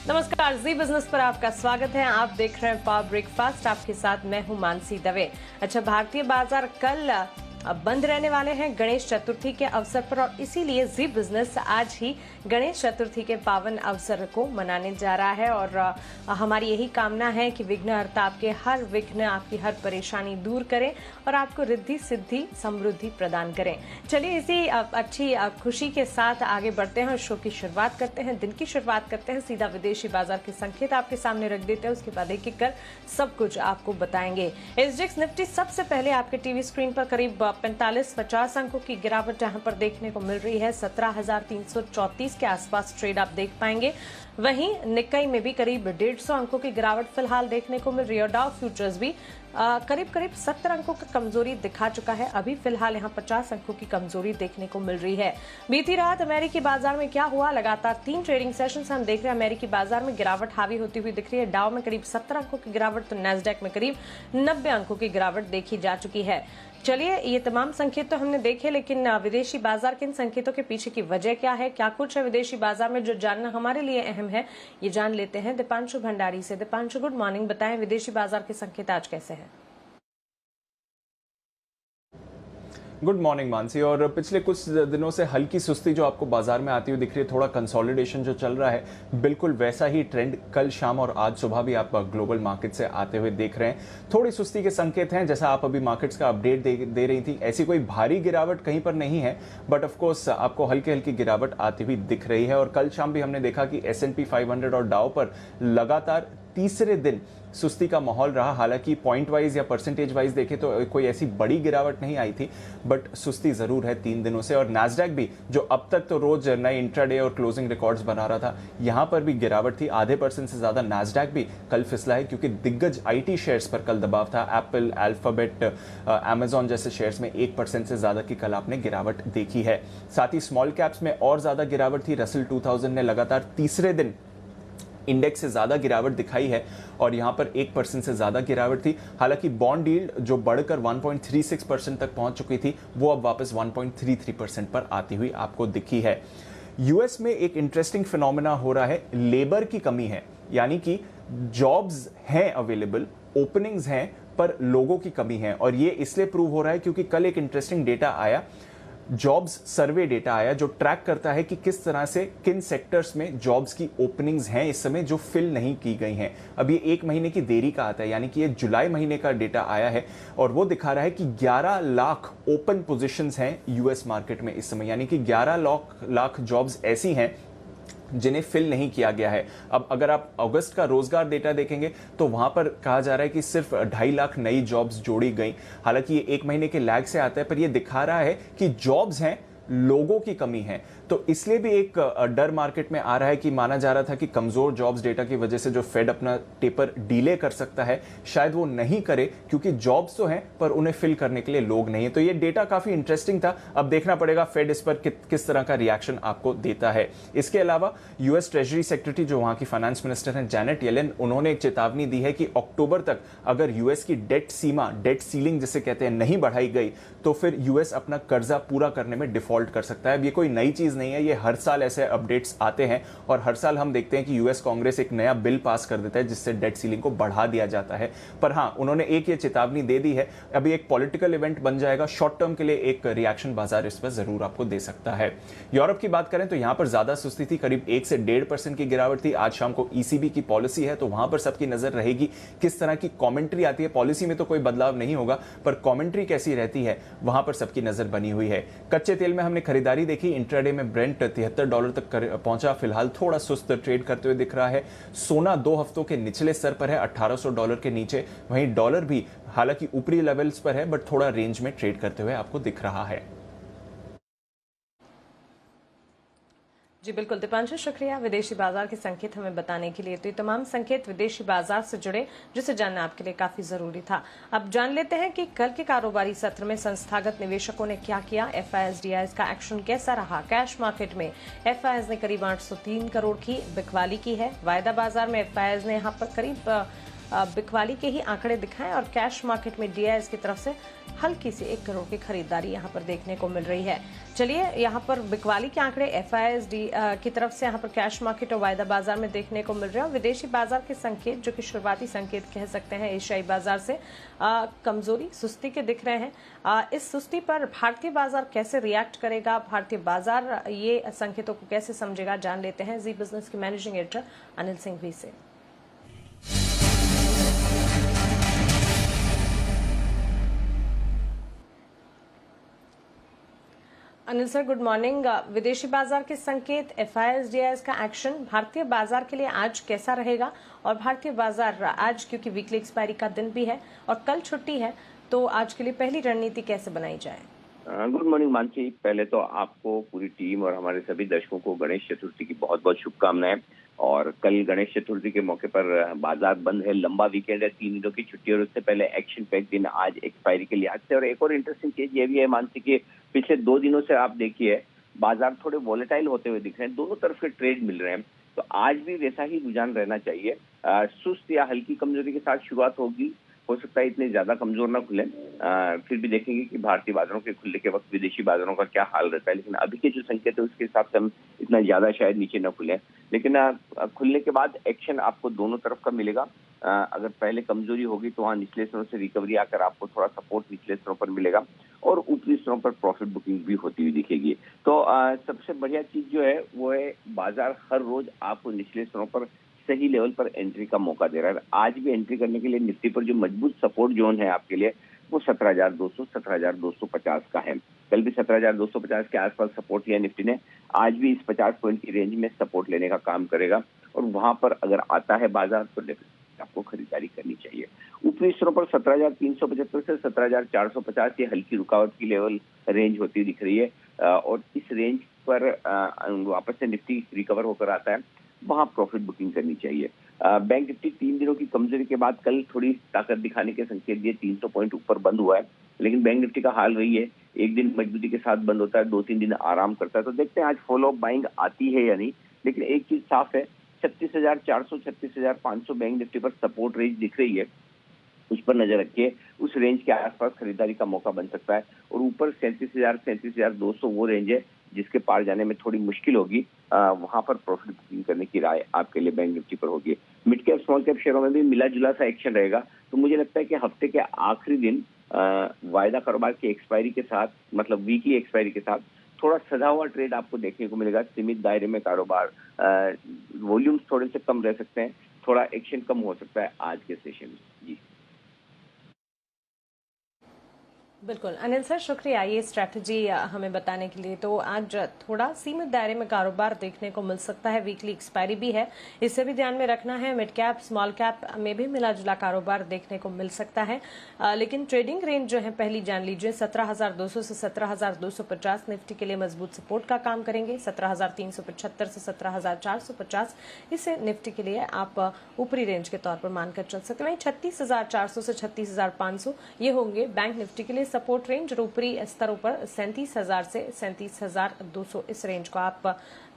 नमस्कार, जी बिजनेस पर आपका स्वागत है। आप देख रहे हैं पावर ब्रेकफास्ट। आपके साथ मैं हूं मानसी दवे। अच्छा, भारतीय बाजार कल बंद रहने वाले हैं गणेश चतुर्थी के अवसर पर, और इसीलिए जी बिजनेस आज ही गणेश चतुर्थी के पावन अवसर को मनाने जा रहा है। और हमारी यही कामना है कि विघ्नहर्ता आपके हर विघ्न, आपकी हर परेशानी दूर करें और आपको रिद्धि सिद्धि समृद्धि प्रदान करें। चलिए इसी अच्छी खुशी के साथ आगे बढ़ते हैं और शो की शुरुआत करते हैं, दिन की शुरुआत करते हैं। सीधा विदेशी बाजार के संकेत आपके सामने रख देते हैं, उसके बाद एक एक कर सब कुछ आपको बताएंगे। एसजीएक्स निफ्टी सबसे पहले आपके टीवी स्क्रीन पर करीब 45-50 अंकों की गिरावट जहां पर देखने को मिल रही है। 17,334 के आसपास ट्रेड आप देख पाएंगे। वहीं निक्काई में भी करीब 150 अंकों की गिरावट फिलहाल देखने को मिल रही है। डाउ फ्यूचर्स भी करीब 70 अंकों की कमजोरी दिखा चुका है। अभी फिलहाल यहां 50 अंकों की कमजोरी देखने को मिल रही है। बीती रात अमेरिकी बाजार में क्या हुआ? लगातार 3 ट्रेडिंग सेशन हम देख रहे हैं अमेरिकी बाजार में गिरावट हावी होती हुई दिख रही है। डाउ में करीब 70 अंकों की गिरावट, तो नैस्डैक में करीब 90 अंकों की गिरावट देखी जा चुकी है। चलिए, ये तमाम संकेत तो हमने देखे, लेकिन विदेशी बाजार के इन संकेतों के पीछे की वजह क्या है, क्या कुछ है विदेशी बाजार में जो जानना हमारे लिए अहम है, ये जान लेते हैं दीपांशु भंडारी से। Deepanshu, good morning. बताएं विदेशी बाजार के संकेत आज कैसे हैं? Good morning Mansi. और पिछले कुछ दिनों से हल्की सुस्ती जो आपको बाजार में आती हुई दिख रही है, थोड़ा कंसोलिडेशन जो चल रहा है, बिल्कुल वैसा ही ट्रेंड कल शाम और आज सुबह भी आप ग्लोबल मार्केट से आते हुए देख रहे हैं। थोड़ी सुस्ती के संकेत हैं, जैसा आप अभी मार्केट्स का अपडेट दे रही थी। ऐसी कोई भारी गिरावट कहीं पर नहीं है, बट ऑफ कोर्स आपको हल्की हल्की गिरावट आती हुई दिख रही है। और कल शाम भी हमने देखा कि S&P 500 और डाउ पर लगातार तीसरे दिन सुस्ती का माहौल रहा। हालांकि पॉइंट वाइज या परसेंटेज वाइज देखें तो कोई ऐसी बड़ी गिरावट नहीं आई थी, बट सुस्ती जरूर है 3 दिनों से। और नैस्डैक भी, जो अब तक तो रोज नए इंट्राडे और क्लोजिंग रिकॉर्ड्स बना रहा था, यहां पर भी गिरावट थी। आधे % से ज्यादा नैस्डैक भी कल फिसला है, क्योंकि दिग्गज IT शेयर्स पर कल दबाव था। एप्पल, अल्फाबेट, अमेजॉन जैसे शेयर्स में 1% से ज्यादा की कल आपने गिरावट देखी है। साथ ही स्मॉल कैप्स में और ज्यादा गिरावट थी। रसल 2000 ने लगातार तीसरे दिन इंडेक्स से ज्यादा गिरावट दिखाई है और यहां पर 1% से ज्यादा गिरावट थी। हालांकि बॉन्ड यील्ड जो बढ़कर 1.36% तक पहुंच चुकी थी, वो अब वापस 1.33% पर आती हुई आपको दिखी है। यूएस में एक इंटरेस्टिंग फिनोमेना हो रहा है, लेबर की कमी है। यानी कि जॉब्स हैं अवेलेबल, ओपनिंग्स हैं, पर लोगों की कमी है। और ये इसलिए प्रूव हो रहा है क्योंकि कल एक इंटरेस्टिंग डेटा आया, जॉब्स सर्वे डेटा आया, जो ट्रैक करता है कि किस तरह से किन सेक्टर्स में जॉब्स की ओपनिंग्स हैं इस समय जो फिल नहीं की गई हैं। अब ये 1 महीने की देरी का आता है, यानी कि ये जुलाई महीने का डेटा आया है और वो दिखा रहा है कि 11 लाख ओपन पोजीशंस हैं यूएस मार्केट में इस समय। यानी कि 11 लाख जॉब्स ऐसी हैं जिन्हें फिल नहीं किया गया है। अब अगर आप अगस्त का रोजगार डेटा देखेंगे तो वहां पर कहा जा रहा है कि सिर्फ 2.5 लाख नई जॉब्स जोड़ी गई। हालांकि ये 1 महीने के लैग से आता है, पर ये दिखा रहा है कि जॉब्स हैं, लोगों की कमी है। तो इसलिए भी एक डर मार्केट में आ रहा है कि माना जा रहा था कि कमजोर जॉब्स डेटा की वजह से जो फेड अपना टेपर डिले कर सकता है, शायद वो नहीं करे, क्योंकि जॉब्स तो हैं पर उन्हें फिल करने के लिए लोग नहीं है। तो ये डेटा काफी इंटरेस्टिंग था। अब देखना पड़ेगा फेड इस पर किस तरह का रिएक्शन आपको देता है। इसके अलावा यूएस ट्रेजरी सेक्रेटरी, जो वहां की फाइनेंस मिनिस्टर हैं, जैनेट येलेन, उन्होंने एक चेतावनी दी है कि अक्टूबर तक अगर यूएस की डेट सीमा, डेट सीलिंग जिसे कहते हैं, नहीं बढ़ाई गई तो फिर यूएस अपना कर्जा पूरा करने में डिफॉल्ट कर सकता है। अब ये कोई नई चीज नहीं है, ये हर साल ऐसे अपडेट्स आते हैं और हर साल हम देखते हैं कि यूएस कांग्रेस एक नया बिल पास कर देता है जिससे डेट सीलिंग को बढ़ा दिया जाता है। पर हां, उन्होंने एक ये चेतावनी दे दी है, अभी एक पॉलिटिकल इवेंट बन जाएगा, शॉर्ट टर्म के लिए एक रिएक्शन बाजार इस पर जरूर आपको दे सकता है। यूरोप की बात करें तो यहां पर ज्यादा सुस्ती थी, करीब 1 से 1.5% की गिरावट थी। आज शाम को ईसीबी की पॉलिसी है, तो वहां पर सबकी नजर रहेगी किस तरह की कॉमेंट्री आती है। पॉलिसी में तो कोई बदलाव नहीं होगा, पर कॉमेंट्री कैसी रहती है वहां पर सबकी नजर बनी हुई है। कच्चे तेल में हमने खरीदारी देखी, इंट्राडे में ब्रेंट $73 तक पहुंचा, फिलहाल थोड़ा सुस्त ट्रेड करते हुए दिख रहा है। सोना 2 हफ्तों के निचले स्तर पर है, $1800 के नीचे। वहीं डॉलर भी हालांकि ऊपरी लेवल्स पर है, बट थोड़ा रेंज में ट्रेड करते हुए आपको दिख रहा है। जी बिल्कुल दीपांशु, शुक्रिया विदेशी बाजार के संकेत हमें बताने के लिए। तो ये तमाम संकेत विदेशी बाजार से जुड़े, जिसे जानना आपके लिए काफी जरूरी था। अब जान लेते हैं कि कल के कारोबारी सत्र में संस्थागत निवेशकों ने क्या किया, FIS/DIS का एक्शन कैसा रहा। कैश मार्केट में FIS ने करीब 803 करोड़ की बिकवाली की है। वायदा बाजार में FIS ने यहाँ पर करीब बिकवाली के ही आंकड़े दिखाएं और कैश मार्केट में डीआईएस की तरफ से हल्की सी 1 करोड़ की खरीदारी यहां पर देखने को मिल रही है। चलिए यहां पर बिकवाली के आंकड़े एफआईएसडी की तरफ से यहां पर कैश मार्केट और वायदा बाजार में देखने को मिल रहे हैं। विदेशी बाजार के संकेत जो कि शुरुआती संकेत कह सकते हैं एशियाई बाजार से कमजोरी सुस्ती के दिख रहे हैं। इस सुस्ती पर भारतीय बाजार कैसे रिएक्ट करेगा, भारतीय बाजार ये संकेतों को कैसे समझेगा, जान लेते हैं जी बिजनेस के managing editor Anil Singhvi से। अनिल सर गुड मॉर्निंग। विदेशी बाजार के संकेत, एफआईएस डीआईएस का एक्शन भारतीय बाजार के लिए आज कैसा रहेगा, और भारतीय बाजार आज क्योंकि वीकली एक्सपायरी का दिन भी है और कल छुट्टी है, तो आज के लिए पहली रणनीति कैसे बनाई जाए? Good morning Mansi. पहले तो आपको, पूरी टीम और हमारे सभी दर्शकों को गणेश चतुर्थी की बहुत बहुत शुभकामनाएं। और कल गणेश चतुर्थी के मौके पर बाजार बंद है, लंबा वीकेंड है, 3 दिनों की छुट्टी और उससे पहले एक्शन पैक दिन आज एक्सपायरी के लिहाज से। और एक और इंटरेस्टिंग चीज ये भी है मानसी कि पिछले 2 दिनों से आप देखिए बाजार थोड़े वॉलेटाइल होते हुए दिख रहे हैं, दोनों तरफ के ट्रेड मिल रहे हैं, तो आज भी वैसा ही रुझान रहना चाहिए। सुस्त या हल्की कमजोरी के साथ शुरुआत होगी, हो सकता है इतने ज्यादा कमजोर ना खुले, फिर भी देखेंगे कि भारतीय बाजारों के खुलने के वक्त विदेशी बाजारों का क्या हाल रहता है। लेकिन अभी के जो संकेत है उसके हिसाब से हम इतना ज्यादा शायद नीचे न खुले, लेकिन खुलने के बाद एक्शन आपको दोनों तरफ का मिलेगा। अगर पहले कमजोरी होगी तो वहाँ निचले स्तरों से रिकवरी आकर आपको थोड़ा सपोर्ट निचले स्तरों पर मिलेगा और ऊपरी स्तरों पर प्रॉफिट बुकिंग भी होती हुई दिखेगी। तो सबसे बढ़िया चीज जो है वो है बाजार हर रोज आपको निचले स्तरों पर सही लेवल पर एंट्री का मौका दे रहा है। आज भी एंट्री करने के लिए निफ्टी पर जो मजबूत सपोर्ट जोन है आपके लिए वो 17,200 17,250 का है। कल भी 17,250 के आसपास सपोर्ट लिया निफ्टी ने, आज भी इस 50 पॉइंट की रेंज में सपोर्ट लेने का काम करेगा और वहां पर अगर आता है बाजार तो आपको खरीदारी करनी चाहिए। ऊपरी स्तरों पर 17,375 से 17,450 ये हल्की रुकावट की लेवल रेंज होती दिख रही है और इस रेंज पर वापस से निफ्टी रिकवर होकर आता है, वहां प्रॉफिट बुकिंग करनी चाहिए। बैंक निफ्टी 3 दिनों की कमजोरी के बाद कल थोड़ी ताकत दिखाने के संकेत दिए, 300 पॉइंट ऊपर बंद हुआ है, लेकिन बैंक निफ्टी का हाल वही है, एक दिन मजबूती के साथ बंद होता है, 2-3 दिन आराम करता है। तो देखते हैं आज फॉलो बाइंग आती है या नहीं, लेकिन एक चीज साफ है, 36,400 36,500 बैंक निफ्टी पर सपोर्ट रेंज दिख रही है, उस पर नजर रखिए। उस रेंज के आसपास खरीदारी का मौका बन सकता है और ऊपर 37,000 37,200 वो रेंज है जिसके पार जाने में थोड़ी मुश्किल होगी, वहां पर प्रॉफिट बुकिंग करने की राय आपके लिए बैंक निफ्टी पर होगी। मिड कैप स्मॉल कैप शेयरों में भी मिला जुला सा एक्शन रहेगा, तो मुझे लगता है कि हफ्ते के आखिरी दिन वायदा कारोबार की एक्सपायरी के साथ, मतलब वीकली एक्सपायरी के साथ थोड़ा सजा हुआ ट्रेड आपको देखने को मिलेगा। सीमित दायरे में कारोबार, वॉल्यूम्स थोड़े से कम रह सकते हैं, थोड़ा एक्शन कम हो सकता है आज के सेशन में। जी बिल्कुल अनिल सर, शुक्रिया ये स्ट्रैटेजी हमें बताने के लिए। तो आज थोड़ा सीमित दायरे में कारोबार देखने को मिल सकता है, वीकली एक्सपायरी भी है, इसे भी ध्यान में रखना है। मिड कैप स्मॉल कैप में भी मिला जुला कारोबार देखने को मिल सकता है, लेकिन ट्रेडिंग रेंज जो है पहली जान लीजिए, 17,200 से 17,250 निफ्टी के लिए मजबूत सपोर्ट का काम करेंगे, 17,375 से 17,450 इसे निफ्टी के लिए आप ऊपरी रेंज के तौर पर मानकर चल सकते हैं। 36,400 से 36,500 ये होंगे बैंक निफ्टी के लिए सपोर्ट रेंज और ऊपरी स्तरों पर 37,000 से 37,200 इस रेंज को आप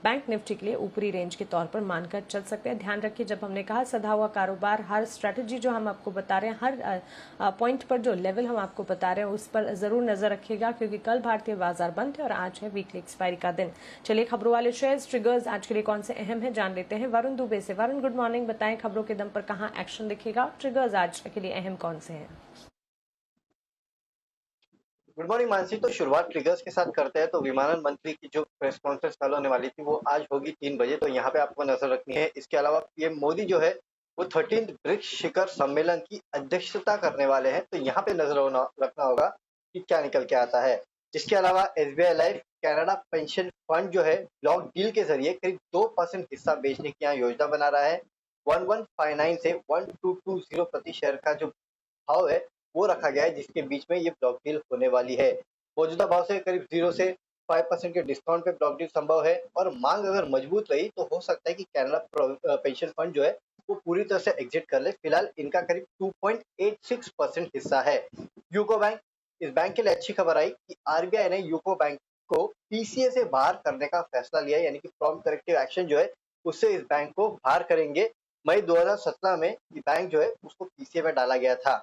बैंक निफ्टी के लिए ऊपरी रेंज के तौर पर मानकर चल सकते हैं। ध्यान रखिए, जब हमने कहा सधा हुआ कारोबार, हर स्ट्रैटेजी जो हम आपको बता रहे हैं, हर पॉइंट पर जो लेवल हम आपको बता रहे हैं उस पर जरूर नजर रखिएगा, क्योंकि कल भारतीय बाजार बंद है और आज है वीकली एक्सपायरी का दिन। चलिए खबरों वाले शेयर्स ट्रिगर्स आज के लिए कौन से अहम है जान लेते हैं वरुण दुबे से। वरुण गुड मॉर्निंग, बताएं खबरों के दम पर कहाँ एक्शन दिखेगा, ट्रिगर्स आज के लिए अहम कौन से हैं? Good morning Mansi. तो शुरुआत ट्रिगर्स के साथ करते हैं। तो विमानन मंत्री की जो प्रेस कॉन्फ्रेंस कल होने वाली थी वो आज होगी 3 बजे, तो यहाँ पे आपको नजर रखनी है। इसके अलावा पीएम मोदी जो है वो 13th ब्रिक्स शिखर सम्मेलन की अध्यक्षता करने वाले हैं, तो यहाँ पे नजर रखना होगा कि क्या निकल के आता है। इसके अलावा SBI life Canada pension fund जो है ब्लॉक डील के जरिए करीब 2% हिस्सा बेचने की यहाँ योजना बना रहा है। 1159 से 1220 प्रति शेयर का जो भाव है वो रखा गया है, जिसके बीच में ये ब्लॉक डील होने वाली है। मौजूदा भाव से करीब 0 से 5% के डिस्काउंट पे ब्लॉक डील संभव है और मांग अगर मजबूत रही तो हो सकता है कि कनाडा पेंशन फंड जो है वो पूरी तरह से एग्जिट कर ले। फिलहाल इनका करीब 2.86% हिस्सा है। यूको बैंक, इस बैंक के लिए अच्छी खबर आई कि RBI ने यूको बैंक को PCA से बाहर करने का फैसला लिया, यानी कि प्रॉम्प्ट करेक्टिव एक्शन जो है उससे इस बैंक को बाहर करेंगे। मई 2017 में ये बैंक जो है उसको पीसीए में डाला गया था।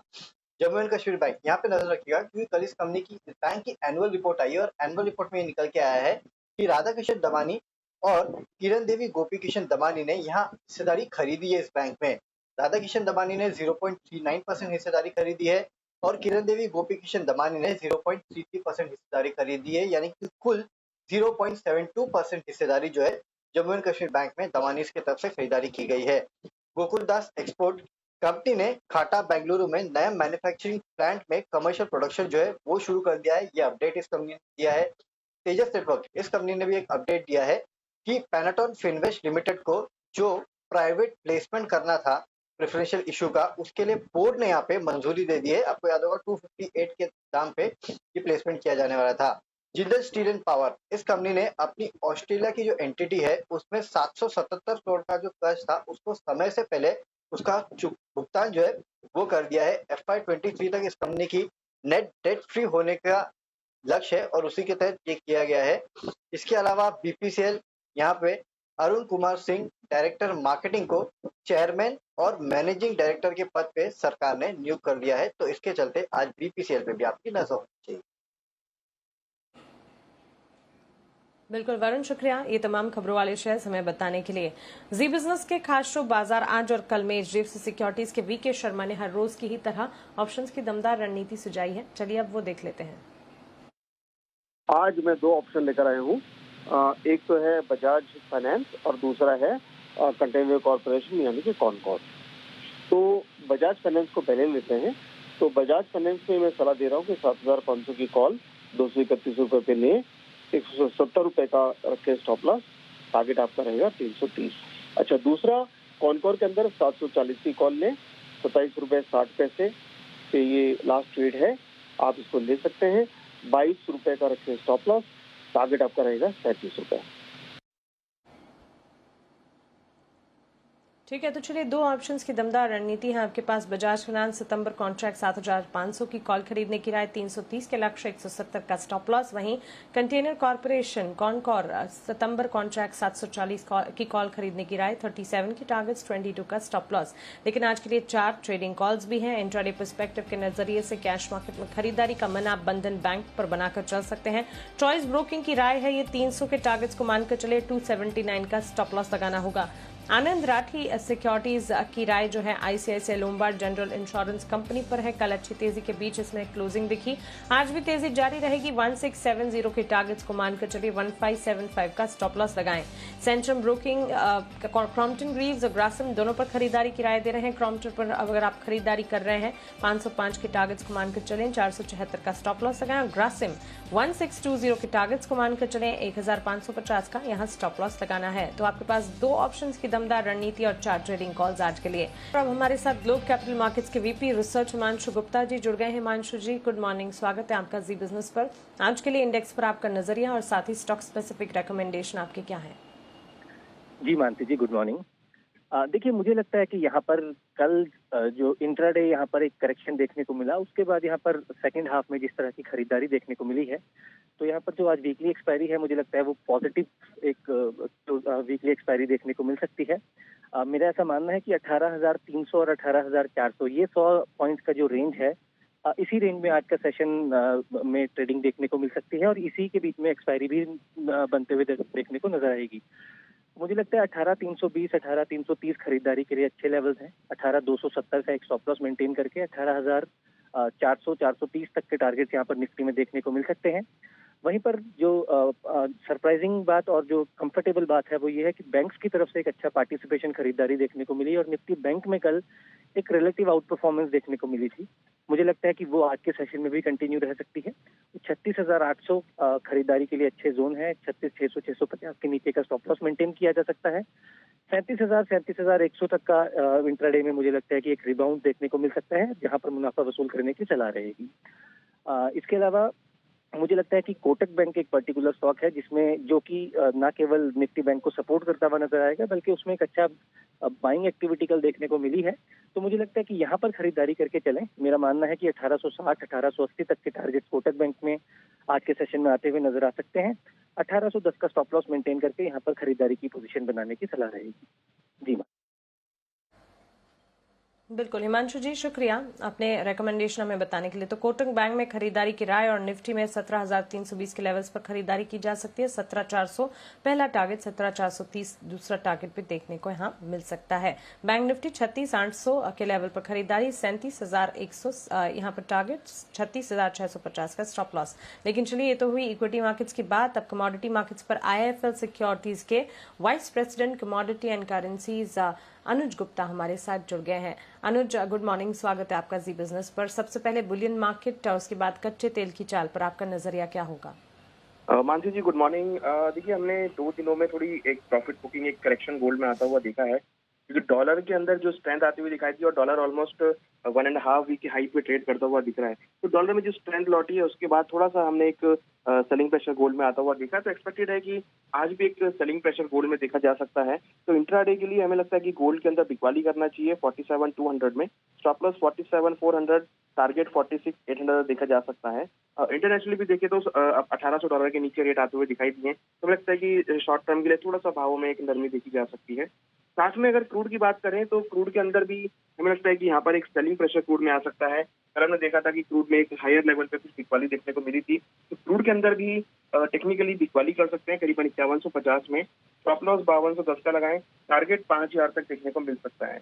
जम्मू एंड कश्मीर बैंक, यहाँ पे नजर रखिएगा क्योंकि कल इस कंपनी की बैंक की एनुअल रिपोर्ट आई है और एनुअल रिपोर्ट में ये निकल के आया है कि राधा किशन दमानी और किरण देवी गोपी किशन दमानी ने यहाँ हिस्सेदारी खरीदी है इस बैंक में। राधा किशन दमानी ने 0.39% हिस्सेदारी खरीदी है और किरण देवी गोपी किशन दमानी ने 0.33% हिस्सेदारी खरीदी है, यानी कि कुल 0.72% हिस्सेदारी जो है जम्मू एंड कश्मीर बैंक में दमानीज की तरफ से खरीदारी की गई है। गोकुलदास एक्सपोर्ट कंपनी ने खाटा बेंगलुरु में नया मैन्युफैक्चरिंग प्लांट में कमर्शियल प्रोडक्शन जो है वो शुरू कर दिया है। ये अपडेट इस कंपनी ने दिया है। तेजस नेटवर्क, इस कंपनी ने भी एक अपडेट दिया है कि पैनाटॉन फिनवेस्ट लिमिटेड को जो प्राइवेट प्लेसमेंट करना था प्रेफरेंशियल इशू का, उसके लिए बोर्ड ने यहाँ पे मंजूरी दे दी है। आपको याद होगा 258 के दाम पे ये प्लेसमेंट किया जाने वाला था। जिंदल स्टील एंड पावर, इस कंपनी ने अपनी ऑस्ट्रेलिया की जो एंटिटी है उसमें 777 करोड़ का जो कर्ज था उसको समय से पहले उसका भुगतान जो है वो कर दिया है। FY23 तक इस कंपनी की नेट डेट फ्री होने का लक्ष्य है और उसी के तहत ये किया गया है। इसके अलावा बीपीसीएल, यहाँ पे अरुण कुमार सिंह डायरेक्टर मार्केटिंग को चेयरमैन और मैनेजिंग डायरेक्टर के पद पे सरकार ने नियुक्त कर दिया है, तो इसके चलते आज बीपीसीएल पे भी आपकी नजर होनी चाहिए। बिल्कुल वरुण, शुक्रिया ये तमाम खबरों वाले शेयर हमें बताने के लिए। जी बिजनेस के खास शो बाजार आज और कल में HDFC सिक्योरिटीज के वीके शर्मा ने हर रोज की ही तरह ऑप्शंस की दमदार रणनीति सुझाई है। चलिए अब वो देख लेते हैं। आज मैं दो ऑप्शन लेकर आया हूँ। एक तो है बजाज फाइनेंस और दूसरा है कंटेनर कॉर्पोरेशन यानी कि कॉनकॉर। तो बजाज फाइनेंस को पहले लेते हैं। तो बजाज फाइनेंस में मैं सलाह दे रहा हूँ कि 7,500 की कॉल 231 रुपए पे ले, 170 रुपए का रखे स्टॉप लॉस, टारगेट आपका रहेगा 330। अच्छा, दूसरा कॉनकॉर के अंदर 740 की कॉल लें, 27 रुपए 60 पैसे पे ये लास्ट ट्रेड है, आप इसको ले सकते हैं। 22 रुपए का रखे स्टॉप लॉस, टारगेट आपका रहेगा 37 रुपए। ठीक है, तो चलिए दो ऑप्शंस की दमदार रणनीति है आपके पास। बजाज फाइनेंस सितंबर कॉन्ट्रैक्ट 7,500 की कॉल खरीदने की राय, 330 के लक्ष्य, 170 का स्टॉप लॉस। वहीं कंटेनर कॉर्पोरेशन कॉनकॉर सितंबर कॉन्ट्रैक्ट 740 की कॉल खरीदने की राय, 37 की टारगेट्स, 22 का स्टॉप लॉस। लेकिन आज के लिए 4 ट्रेडिंग कॉल्स भी हैं। इंट्राडे पर्सपेक्टिव के नजरिए से कैश मार्केट में खरीदारी का मन आप बंधन बैंक पर बनाकर चल सकते हैं। चॉइस ब्रोकिंग की राय है ये 300 के टारगेट्स को मानकर चले, 279 का स्टॉप लॉस लगाना होगा। आनंद राठी सिक्योरिटीज की राय जो है ICICI Lombard general insurance company पर है। कल अच्छी तेजी के बीच इसमें क्लोजिंग दिखी, आज भी तेजी जारी रहेगी। 1670 के टारगेट्स को मानकर चलिए, 1575 का स्टॉप लॉस लगाएं। सेंट्रम ब्रोकिंग क्रॉम्पटन ग्रीव्स और ग्रासिम दोनों पर खरीदारी की राय दे रहे हैं। क्रॉम्पटन पर अगर आप खरीदारी कर रहे हैं 505 के टारगेट्स को मानकर चलें, 474 का स्टॉप लॉस लगाएं। और ग्रासिम 1620 के टारगेट्स को मानकर चलें, 1550 का यहाँ स्टॉप लॉस लगाना है। तो आपके पास दो ऑप्शंस की दमदार रणनीति और 4 ट्रेडिंग कॉल्स आज के लिए। अब हमारे साथ ग्लोब कैपिटल मार्केट्स के VP रिसर्च हिमांशु गुप्ता जी जुड़ गए हैं। हिमांशु जी, गुड मॉर्निंग, स्वागत है आपका जी बिजनेस पर। आज के लिए इंडेक्स पर आपका नजरिया और साथ ही स्टॉक स्पेसिफिक रिकमेंडेशन आपके क्या है? जी मानसी जी, गुड मॉर्निंग। देखिए, मुझे लगता है कि यहाँ पर कल जो इंट्राडे यहाँ पर एक करेक्शन देखने को मिला, उसके बाद यहाँ पर सेकंड हाफ में जिस तरह की खरीदारी देखने को मिली है, तो यहाँ पर जो आज वीकली एक्सपायरी है, मुझे लगता है वो पॉजिटिव एक वीकली एक्सपायरी देखने को मिल सकती है। मेरा ऐसा मानना है कि 18,300 और 18,400 ये 100 पॉइंट्स का जो रेंज है, इसी रेंज में आज का सेशन में ट्रेडिंग देखने को मिल सकती है और इसी के बीच में एक्सपायरी भी बनते हुए देखने को नजर आएगी। मुझे लगता है 18,320, 18,330 खरीदारी के लिए अच्छे लेवल्स हैं। 18,270 का एक स्टॉप लॉस मेंटेन करके 18,400, 430 तक के टारगेट्स यहाँ पर निफ्टी में देखने को मिल सकते हैं। वहीं पर जो सरप्राइजिंग बात और जो कंफर्टेबल बात है वो ये है कि बैंक्स की तरफ से एक अच्छा पार्टिसिपेशन खरीदारी देखने को मिली और निफ्टी बैंक में कल एक रिलेटिव आउट परफॉर्मेंस देखने को मिली थी। मुझे लगता है कि वो आज के सेशन में भी कंटिन्यू रह सकती है। 36,800 खरीदारी के लिए अच्छे जोन है। 36,600, 650 के नीचे का स्टॉप लॉस मेंटेन किया जा सकता है। 37,000, 37,100 तक का इंट्राडे में मुझे लगता है कि एक रिबाउंड देखने को मिल सकता है, जहां पर मुनाफा वसूल करने की सलाह रहेगी। इसके अलावा मुझे लगता है कि कोटक बैंक एक पर्टिकुलर स्टॉक है जिसमें जो कि न केवल निफ्टी बैंक को सपोर्ट करता हुआ नजर आएगा, बल्कि उसमें एक अच्छा बाइंग एक्टिविटी कल देखने को मिली है। तो मुझे लगता है कि यहाँ पर खरीदारी करके चलें। मेरा मानना है कि 1860, 1880 तक के टारगेट कोटक बैंक में आज के सेशन में आते हुए नजर आ सकते हैं। 1810 का स्टॉप लॉस मेंटेन करके यहाँ पर खरीदारी की पोजीशन बनाने की सलाह रहेगी। जी मैम। बिल्कुल हिमांशु जी, शुक्रिया अपने रिकमेंडेशन हमें बताने के लिए। तो कोटक बैंक में खरीदारी की राय और निफ्टी में 17,320 के लेवल्स पर खरीदारी की जा सकती है। 17,400 पहला टारगेट, 17,430 दूसरा टारगेट भी देखने को यहाँ मिल सकता है। बैंक निफ्टी 36,800 के लेवल पर खरीदारी, 37,100 यहाँ पर टारगेट, 36,650 का स्टॉप लॉस। लेकिन चलिए, ये तो हुई इक्विटी मार्केट्स की बात। अब कमोडिटी मार्केट्स पर IIFL सिक्योरिटीज के vice president commodity and currencies Anuj Gupta हमारे साथ जुड़ गए हैं। अनुज, गुड मॉर्निंग, स्वागत है आपका जी बिजनेस पर। सबसे पहले बुलियन मार्केट और उसके बाद कच्चे तेल की चाल पर आपका नजरिया क्या होगा? मानसी जी, गुड मॉर्निंग। देखिए, हमने 2 दिनों में थोड़ी एक प्रॉफिट बुकिंग, एक करेक्शन गोल्ड में आता हुआ देखा है, क्योंकि डॉलर के अंदर जो स्ट्रेंथ आती हुई दिखाई थी और डॉलर ऑलमोस्ट 1.5 वीक की हाई पे ट्रेड करता हुआ दिख रहा है। तो डॉलर में जो स्ट्रेंथ लौटी है उसके बाद थोड़ा सा हमने एक सेलिंग प्रेशर गोल्ड में आता हुआ देखा। तो एक्सपेक्टेड है कि आज भी एक सेलिंग प्रेशर गोल्ड में देखा जा सकता है। तो इंट्राडे के लिए हमें लगता है कि गोल्ड के अंदर बिकवाली करना चाहिए 47,200 में, स्टॉप लॉस 47,400, टारगेट 46,800 देखा जा सकता है। इंटरनेशनली भी देखें तो $1,800 के नीचे रेट आते हुए दिखाई दिए। तो हमें लगता है कि शॉर्ट टर्म के लिए थोड़ा सा भावों में एक नरमी देखी जा सकती है। साथ में अगर क्रूड की बात करें तो क्रूड के अंदर भी हमें लगता है कि यहाँ पर एक सेलिंग प्रेशर क्रूड में आ सकता है। कल हमने देखा था कि क्रूड में एक हायर लेवल पे कुछ बिकवाली देखने को मिली थी। तो क्रूड के अंदर भी टेक्निकली बिकवाली कर सकते हैं करीबन 5150 में। स्टॉप लॉस 5210 का लगाएं, टारगेट 5000 तक देखने को मिल सकता है।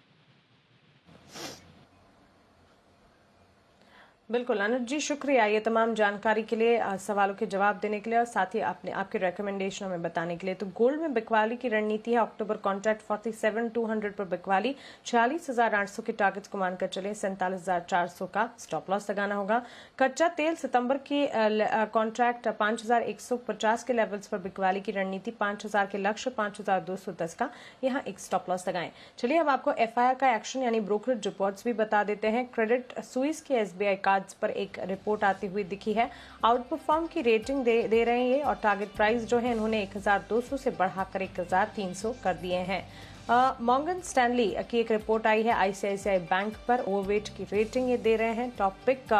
बिल्कुल अनुज जी, शुक्रिया ये तमाम जानकारी के लिए, सवालों के जवाब देने के लिए और साथ ही आपके रिकमेंडेशन हमें बताने के लिए। तो गोल्ड में बिकवाली की रणनीति है। अक्टूबर कॉन्ट्रैक्ट 47,200 पर बिकवाली, 46,800 के टारगेट्स को मानकर चले, 47,400 का स्टॉप लॉस लगाना होगा। कच्चा तेल सितंबर की कॉन्ट्रैक्ट 5,150 के लेवल्स पर बिकवाली की रणनीति, 5,000 के लक्ष्य, 5,210 का यहाँ एक स्टॉप लॉस लगाएं। चलिए अब आपको FIR का एक्शन यानी ब्रोकरेज रिपोर्ट्स भी बता देते हैं। क्रेडिट स्विस के SBI पर एक रिपोर्ट आती हुई दिखी है। आउट परफॉर्म की रेटिंग दे रहे हैं ये, और टारगेट प्राइस जो है इन्होंने 1,200 से बढ़ाकर 1,300 कर दिए हैं। मॉर्गन स्टैनली की एक रिपोर्ट आई है ICICI बैंक पर, ओवरवेट की रेटिंग ये दे रहे हैं। टॉपिक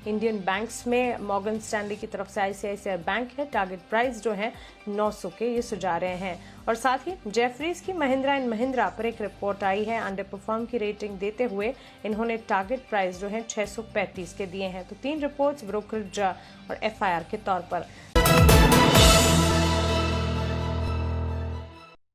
इंडियन बैंक्स में मॉर्गन स्टैनली की तरफ से ICICI बैंक है, टारगेट प्राइस जो है 900 के ये सुझा रहे हैं। और साथ ही जेफरीज की महिंद्रा एंड महिंद्रा पर एक रिपोर्ट आई है, अंडर परफॉर्म की रेटिंग देते हुए इन्होंने टारगेट प्राइस जो है 635 के दिए हैं। तो 3 रिपोर्ट्स ब्रोकरेज और FIR के तौर पर।